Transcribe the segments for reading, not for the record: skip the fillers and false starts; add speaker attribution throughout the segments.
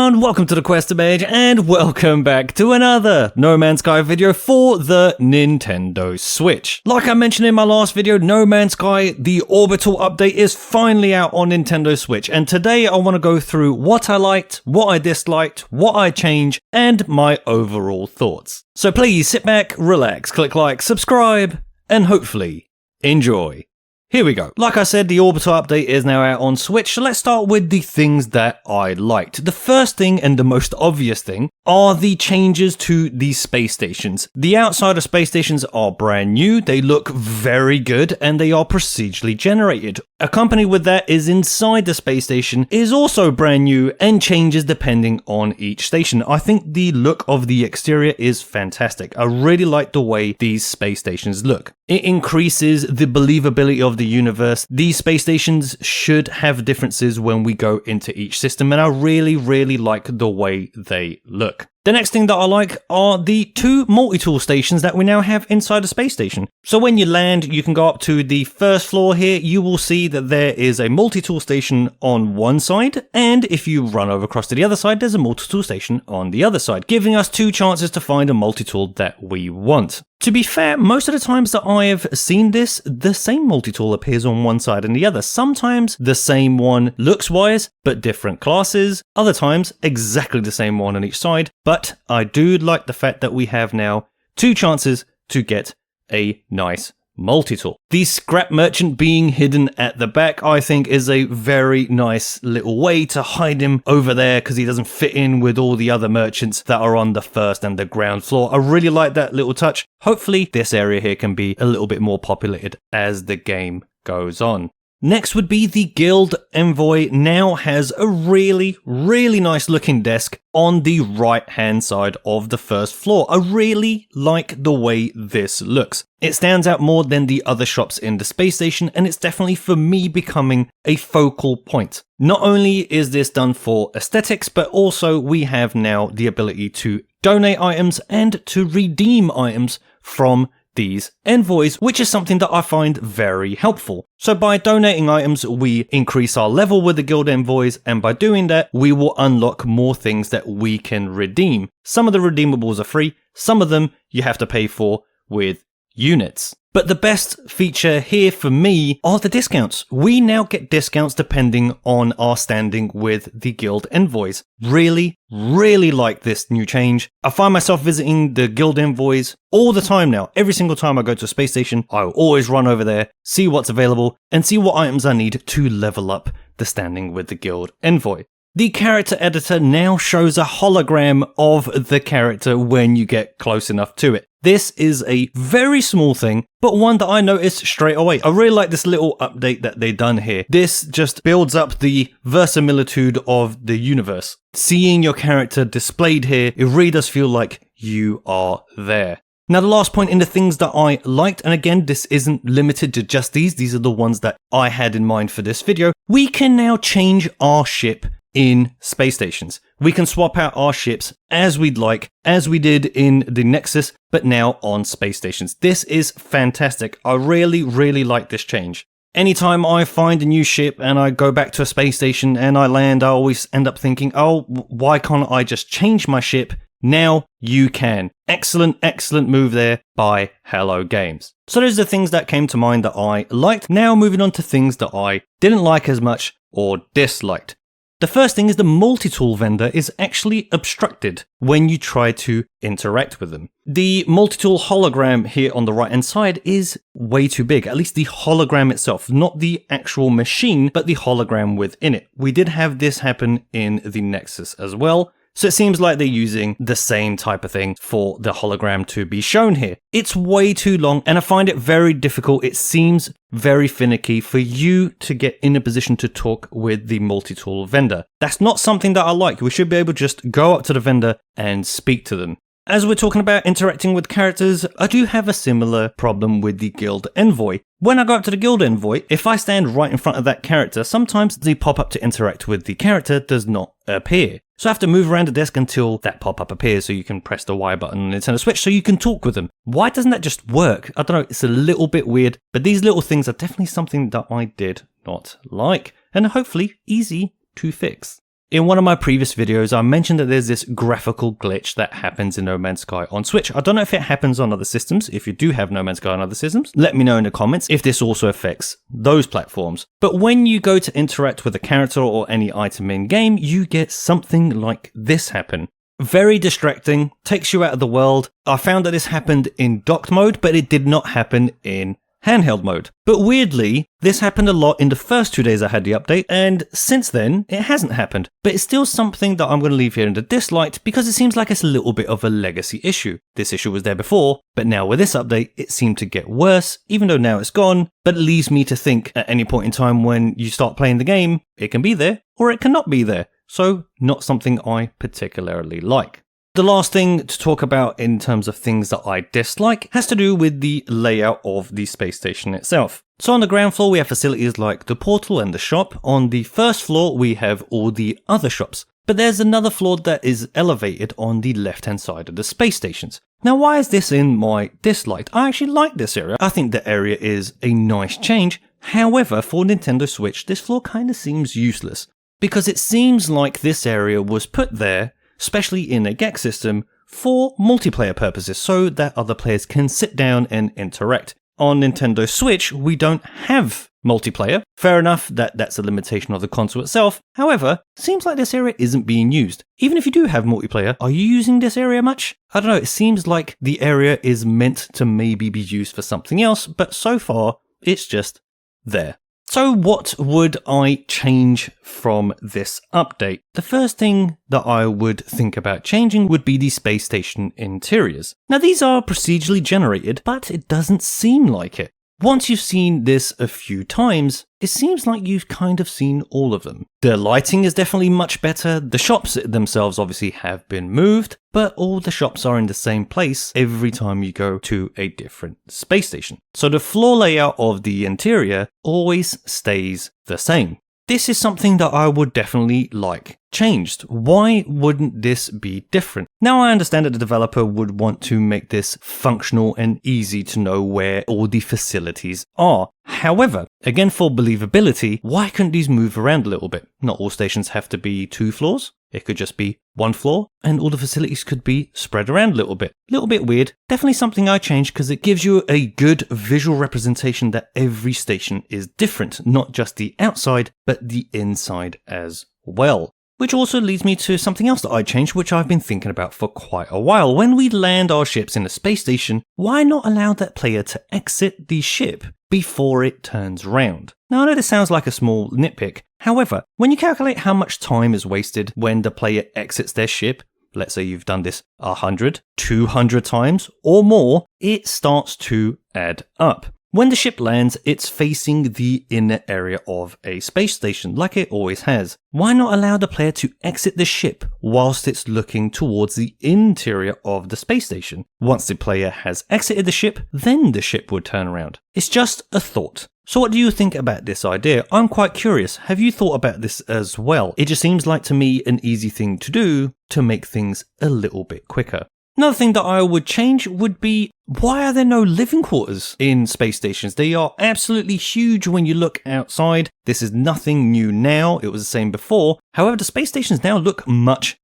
Speaker 1: everyone, welcome to the QuesterMage and welcome back to another No Man's Sky video for the Nintendo Switch. Like I mentioned in my last video, No Man's Sky, the Orbital update is finally out on Nintendo Switch, and today I want to go through what I liked, what I disliked, what I changed, and my overall thoughts. So please sit back, relax, click like, subscribe, and hopefully enjoy. Here we go. Like I said, the Orbital update is now out on Switch, so let's start with the things that I liked. The first thing, and the most obvious thing, are the changes to the space stations. The outside of space stations are brand new, they look very good, and they are procedurally generated. Accompanied with that is inside the space station is also brand new and changes depending on each station. I think the look of the exterior is fantastic. I really like the way these space stations look. It increases the believability of the universe. These space stations should have differences when we go into each system, and I really like the way they look. The next thing that I like are the two multi-tool stations that we now have inside the space station. So when you land, you can go up to the first floor here, you will see that there is a multi-tool station on one side, and if you run over across to the other side, there's a multi-tool station on the other side, giving us two chances to find a multi-tool that we want. To be fair, most of the times that I have seen this, the same multi-tool appears on one side and the other. Sometimes the same one looks-wise, but different classes. Other times, exactly the same one on each side. But I do like the fact that we have now two chances to get a nice multi-tool. The scrap merchant being hidden at the back, I think, is a very nice little way to hide him over there because he doesn't fit in with all the other merchants that are on the first and the ground floor. I really like that little touch. Hopefully this area here can be a little bit more populated as the game goes on. Next would be the Guild Envoy now has a really nice looking desk on the right hand side of the first floor. I really like the way this looks. It stands out more than the other shops in the space station, and it's definitely for me becoming a focal point. Not only is this done for aesthetics, but also we have now the ability to donate items and to redeem items from these envoys, which is something that I find very helpful. So by donating items, we increase our level with the guild envoys, and by doing that, we will unlock more things that we can redeem. Some of the redeemables are free, some of them you have to pay for with units. But the best feature here for me are the discounts. We now get discounts depending on our standing with the guild envoys. Really like this new change. I find myself visiting the guild envoys all the time now. Every single time I go to a space station, I'll always run over there, see what's available, and see what items I need to level up the standing with the guild envoy. The character editor now shows a hologram of the character when you get close enough to it. This is a very small thing, but one that I noticed straight away. I really like this little update that they've done here. This just builds up the verisimilitude of the universe. Seeing your character displayed here, it really does feel like you are there. Now the last point in the things that I liked, and again this isn't limited to just these are the ones that I had in mind for this video, we can now change our ship in space stations. We can swap out our ships as we'd like, as we did in the Nexus, but now on space stations. This is fantastic. I really like this change. Anytime I find a new ship and I go back to a space station and I land, I always end up thinking, oh, why can't I just change my ship? Now you can. Excellent move there by Hello Games. So those are the things that came to mind that I liked. Now moving on to things that I didn't like as much or disliked. The first thing is the multi-tool vendor is actually obstructed when you try to interact with them. The multi-tool hologram here on the right hand side is way too big, at least the hologram itself, not the actual machine, but the hologram within it. We did have this happen in the Nexus as well. So it seems like they're using the same type of thing for the hologram to be shown here. It's way too long and I find it very difficult. It seems very finicky for you to get in a position to talk with the multi-tool vendor. That's not something that I like. We should be able to just go up to the vendor and speak to them. As we're talking about interacting with characters, I do have a similar problem with the Guild Envoy. When I go up to the Guild Envoy, if I stand right in front of that character, sometimes the pop-up to interact with the character does not appear. So I have to move around the desk until that pop-up appears so you can press the Y button on the Nintendo Switch so you can talk with them. Why doesn't that just work? I don't know, it's a little bit weird, but these little things are definitely something that I did not like, and hopefully easy to fix. In one of my previous videos, I mentioned that there's this graphical glitch that happens in No Man's Sky on Switch. I don't know if it happens on other systems. If you do have No Man's Sky on other systems, let me know in the comments if this also affects those platforms. But when you go to interact with a character or any item in game, you get something like this happen. Very distracting, takes you out of the world. I found that this happened in docked mode, but it did not happen in handheld mode. But weirdly, this happened a lot in the first 2 days I had the update, and since then, it hasn't happened. But it's still something that I'm going to leave here in the disliked because it seems like it's a little bit of a legacy issue. This issue was there before, but now with this update, it seemed to get worse, even though now it's gone, but it leaves me to think at any point in time when you start playing the game, it can be there, or it cannot be there. So, not something I particularly like. The last thing to talk about in terms of things that I dislike has to do with the layout of the space station itself. So on the ground floor we have facilities like the portal and the shop. On the first floor we have all the other shops. But there's another floor that is elevated on the left hand side of the space stations. Now why is this in my disliked? I actually like this area. I think the area is a nice change. However, for Nintendo Switch this floor kind of seems useless. Because it seems like this area was put there, especially in a GEX system, for multiplayer purposes so that other players can sit down and interact. On Nintendo Switch, we don't have multiplayer. Fair enough that that's a limitation of the console itself. However, seems like this area isn't being used. Even if you do have multiplayer, are you using this area much? I don't know, it seems like the area is meant to maybe be used for something else, but so far, it's just there. So what would I change from this update? The first thing that I would think about changing would be the space station interiors. Now these are procedurally generated, but it doesn't seem like it. Once you've seen this a few times, it seems like you've kind of seen all of them. The lighting is definitely much better, the shops themselves obviously have been moved, but all the shops are in the same place every time you go to a different space station. So the floor layout of the interior always stays the same. This is something that I would definitely like changed. Why wouldn't this be different? Now I understand that the developer would want to make this functional and easy to know where all the facilities are. However, again for believability, why couldn't these move around a little bit? Not all stations have to be 2 floors. It could just be 1 floor and all the facilities could be spread around a little bit. Little bit weird. Definitely something I changed because it gives you a good visual representation that every station is different, not just the outside, but the inside as well. Which also leads me to something else that I changed, which I've been thinking about for quite a while. When we land our ships in a space station, why not allow that player to exit the ship before it turns round? Now I know this sounds like a small nitpick. However, when you calculate how much time is wasted when the player exits their ship, let's say you've done this 100, 200 times or more, it starts to add up. When the ship lands, it's facing the inner area of a space station, like it always has. Why not allow the player to exit the ship whilst it's looking towards the interior of the space station? Once the player has exited the ship, then the ship would turn around. It's just a thought. So what do you think about this idea? I'm quite curious. Have you thought about this as well? It just seems like to me an easy thing to do to make things a little bit quicker. Another thing that I would change would be, why are there no living quarters in space stations? They are absolutely huge when you look outside. This is nothing new now, it was the same before. However, the space stations now look much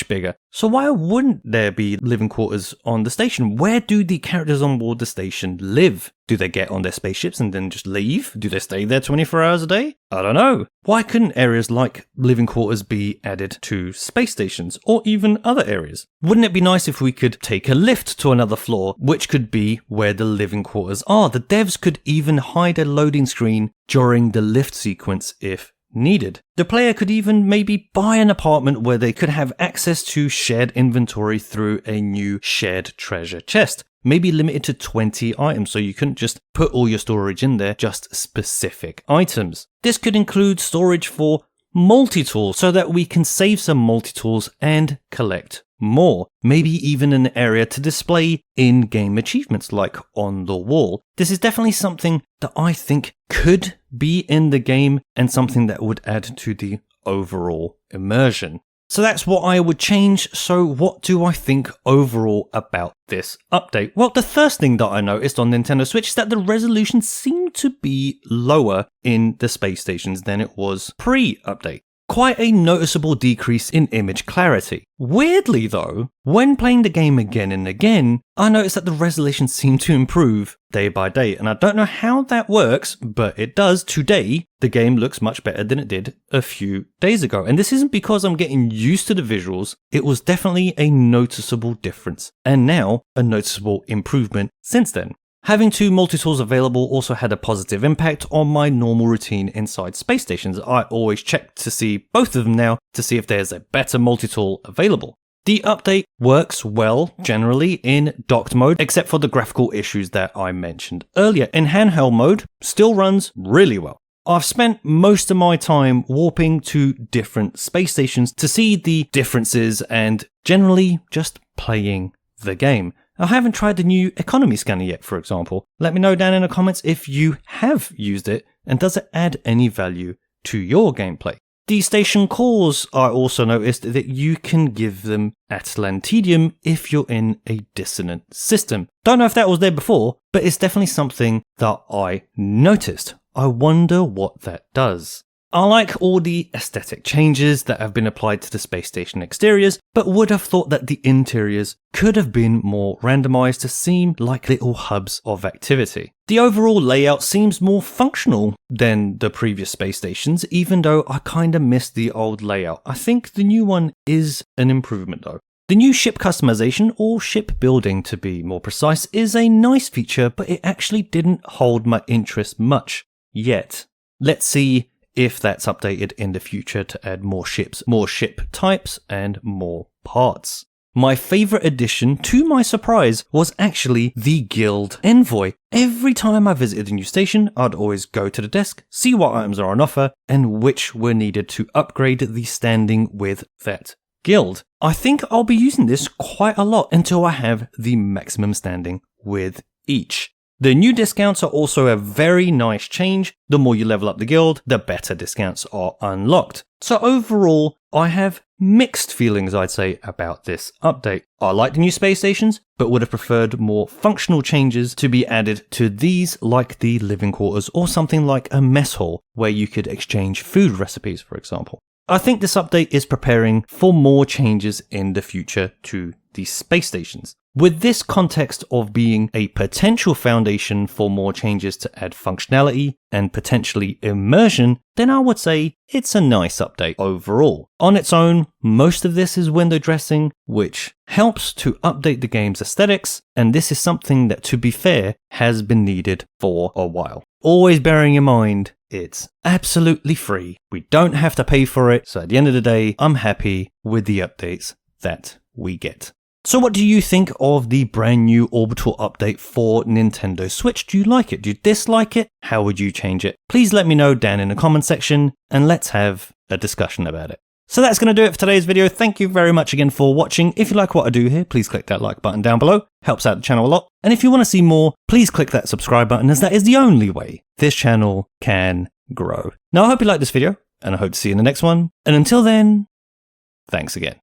Speaker 1: bigger. So why wouldn't there be living quarters on the station? Where do the characters on board the station live? Do they get on their spaceships and then just leave? Do they stay there 24 hours a day? I don't know. Why couldn't areas like living quarters be added to space stations or even other areas? Wouldn't it be nice if we could take a lift to another floor, which could be where the living quarters are? The devs could even hide a loading screen during the lift sequence if needed. The player could even maybe buy an apartment where they could have access to shared inventory through a new shared treasure chest. Maybe limited to 20 items, so you couldn't just put all your storage in there, just specific items. This could include storage for multi-tools so that we can save some multi-tools and collect more. Maybe even an area to display in-game achievements like on the wall. This is definitely something that I think could be in the game and something that would add to the overall immersion. So that's what I would change. So what do I think overall about this update? Well, the first thing that I noticed on Nintendo Switch is that the resolution seemed to be lower in the space stations than it was pre-update. quite a noticeable decrease in image clarity. Weirdly though, when playing the game again and again, I noticed that the resolution seemed to improve day by day, and I don't know how that works, but it does. Today, the game looks much better than it did a few days ago, and this isn't because I'm getting used to the visuals, it was definitely a noticeable difference, and now a noticeable improvement since then. Having two multi-tools available also had a positive impact on my normal routine inside space stations. I always check to see both of them now to see if there's a better multi-tool available. The update works well generally in docked mode, except for the graphical issues that I mentioned earlier. In handheld mode, still runs really well. I've spent most of my time warping to different space stations to see the differences and generally just playing the game. I haven't tried the new economy scanner yet, for example. Let me know down in the comments if you have used it and does it add any value to your gameplay. The station cores, I also noticed that you can give them Atlantidium if you're in a dissonant system. Don't know if that was there before, but it's definitely something that I noticed. I wonder what that does. I like all the aesthetic changes that have been applied to the space station exteriors, but would have thought that the interiors could have been more randomized to seem like little hubs of activity. The overall layout seems more functional than the previous space stations, even though I kinda missed the old layout. I think the new one is an improvement though. The new ship customization, or ship building to be more precise, is a nice feature, but it actually didn't hold my interest much yet. Let's see if that's updated in the future to add more ships, more ship types, and more parts. My favourite addition, to my surprise, was actually the Guild Envoy. Every time I visited a new station, I'd always go to the desk, see what items are on offer, and which were needed to upgrade the standing with that guild. I think I'll be using this quite a lot until I have the maximum standing with each. The new discounts are also a very nice change. The more you level up the guild, the better discounts are unlocked. So overall, I have mixed feelings, I'd say, about this update. I like the new space stations, but would have preferred more functional changes to be added to these, like the living quarters or something like a mess hall, where you could exchange food recipes, for example. I think this update is preparing for more changes in the future to the space stations. With this context of being a potential foundation for more changes to add functionality and potentially immersion, then I would say it's a nice update overall. On its own, most of this is window dressing, which helps to update the game's aesthetics, and this is something that, to be fair, has been needed for a while. Always bearing in mind, it's absolutely free. We don't have to pay for it, so at the end of the day, I'm happy with the updates that we get. So what do you think of the brand new Orbital update for Nintendo Switch? Do you like it? Do you dislike it? How would you change it? Please let me know down in the comment section and let's have a discussion about it. So that's going to do it for today's video. Thank you very much again for watching. If you like what I do here, please click that like button down below. Helps out the channel a lot. And if you want to see more, please click that subscribe button, as that is the only way this channel can grow. Now I hope you liked this video and I hope to see you in the next one. And until then, thanks again.